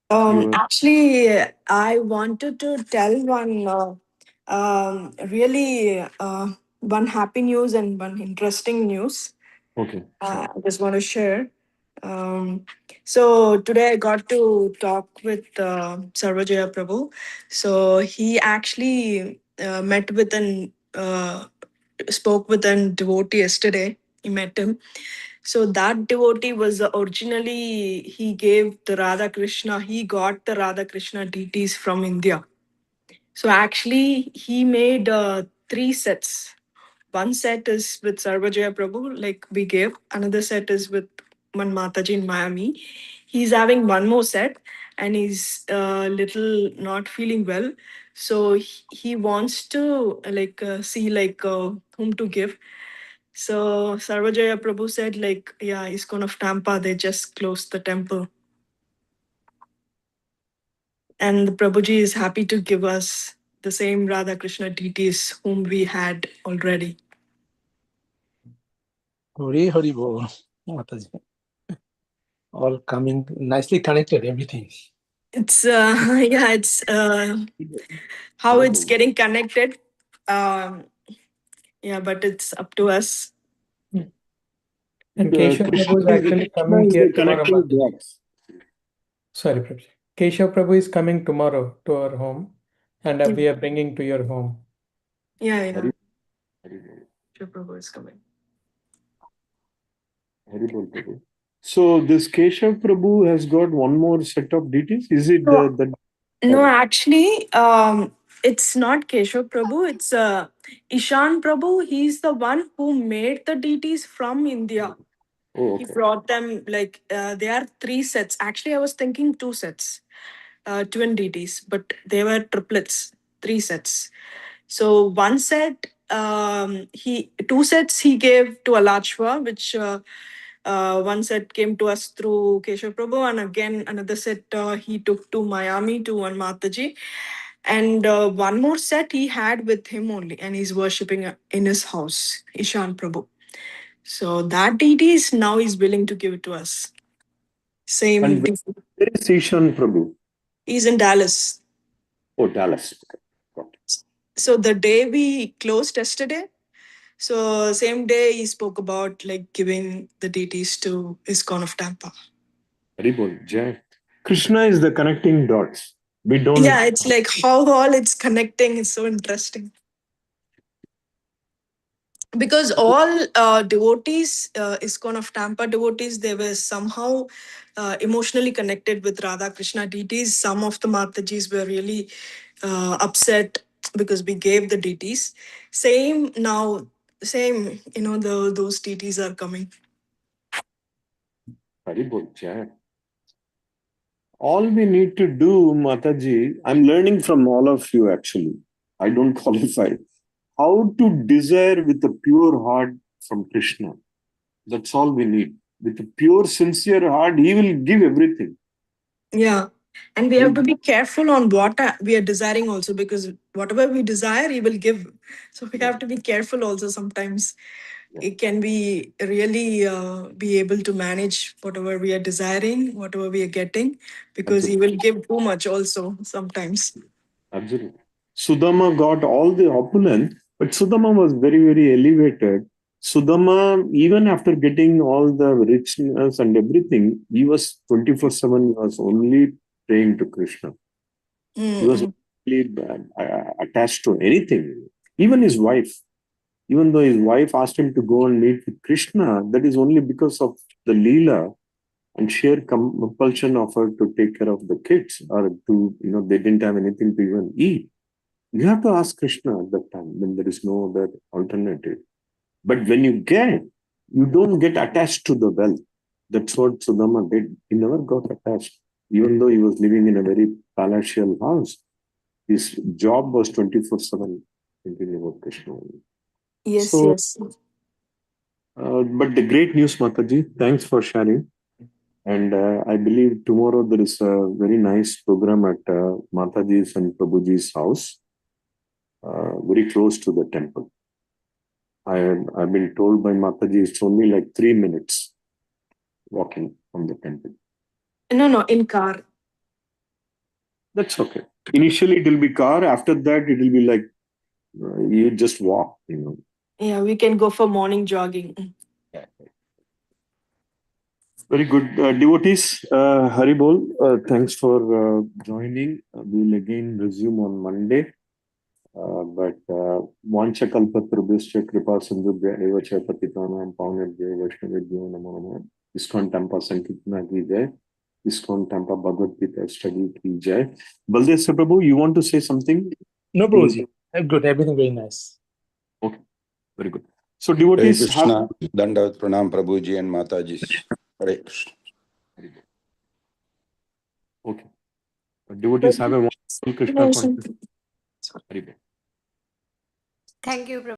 Actually, I wanted to tell one really one happy news and one interesting news. Okay. I just want to share. So today I got to talk with Sarvajaya Prabhu. So he actually met with an spoke with a devotee yesterday. He met him. So that devotee was originally, he gave the Radha Krishna, he got the Radha Krishna deities from India. So actually he made 3 sets. One set is with Sarvajaya Prabhu, like we gave. Another set is with Man Mataji in Miami. He's having one more set and he's little not feeling well. So he wants to see whom to give. So Sarvajaya Prabhu said ISKCON of Tampa, they just closed the temple. And the Prabhuji is happy to give us the same Radha Krishna deities whom we had already. Hari Bol, Mataji. All coming nicely connected, everything. It's it's how it's getting connected. But it's up to us. And Keshav Prabhu is actually coming here tomorrow. Sorry, Prabhu. Keshav Prabhu is coming tomorrow to our home, and we are bringing to your home. Yeah. Keshav Prabhu is coming. So this Keshav Prabhu has got one more set of deities. Is it No, actually, it's not Keshav Prabhu. It's Ishan Prabhu. He's the one who made the deities from India. Oh, okay. He brought them there are 3 sets. Actually, I was thinking 2 sets, twin deities, but they were triplets, 3 sets. So one set, 2 sets he gave to Alachua, which one set came to us through Keshav Prabhu, and again another set he took to Miami to one Mataji. And one more set he had with him only, and he's worshipping in his house, Ishan Prabhu. So that deity is now he's willing to give it to us. Same. And where is Ishan Prabhu? He's in Dallas. Oh, Dallas. Okay. So the day we closed yesterday, so same day he spoke about giving the deities to ISKCON of Tampa. Haribol, Jai. Krishna is the connecting dots. We don't. Yeah, it's like how all it's connecting is so interesting. Because all devotees, ISKCON of Tampa devotees, they were somehow emotionally connected with Radha Krishna deities. Some of the Matajis were really upset because we gave the deities. Same, those deities are coming. Haribol, Jai. All we need to do, Mataji, I'm learning from all of you actually. I don't qualify. How to desire with a pure heart from Krishna. That's all we need. With a pure, sincere heart, he will give everything. Yeah. And we have to be careful on what we are desiring also, because whatever we desire, he will give. So we have to be careful also sometimes. It can be really be able to manage whatever we are desiring, whatever we are getting, because he will give too much also sometimes. Absolutely. Sudama got all the opulence, but Sudama was very, very elevated. Sudama, even after getting all the richness and everything, he was 24/7, he was only praying to Krishna. He was really attached to anything. Even his wife, even though his wife asked him to go and meet with Krishna, that is only because of the Leela and sheer compulsion of her to take care of the kids, or to, they didn't have anything to even eat. You have to ask Krishna at that time when there is no other alternative. But when you don't get attached to the wealth. That's what Sudama did. He never got attached. Even though he was living in a very palatial house, his job was 24/7 thinking about Krishna. Yes, So, yes. but the great news, Mataji, thanks for sharing. And I believe tomorrow there is a very nice program at Mataji's and Prabhuji's house, very close to the temple. I've been told by Mataji it's only like 3 minutes walking from the temple. No, in car. That's okay. Initially it will be car. After that it will be like you just walk. Yeah, we can go for morning jogging. Very good. Devotees, Haribol, thanks for joining. We'll again resume on Monday. But Vancha Kalpatrubhishya Kripa Sindhubhya Eva Cha Patitanam Pavanebhyo Vaishnavebhyo Namo Namaha. ISKCON Tampa Sankirtana ki jai. ISKCON Tampa Bhagavad Gita study ki jai. Baldev Prabhu, you want to say something? No, Prabhuji. Good. Everything very nice. Okay, very good. So Hare devotees Krishna, Dandavat Pranam Prabhuji and Mataji. Hare Krishna. Okay. Devotees have a wonderful Krishna consciousness. Thank you, Prabhu.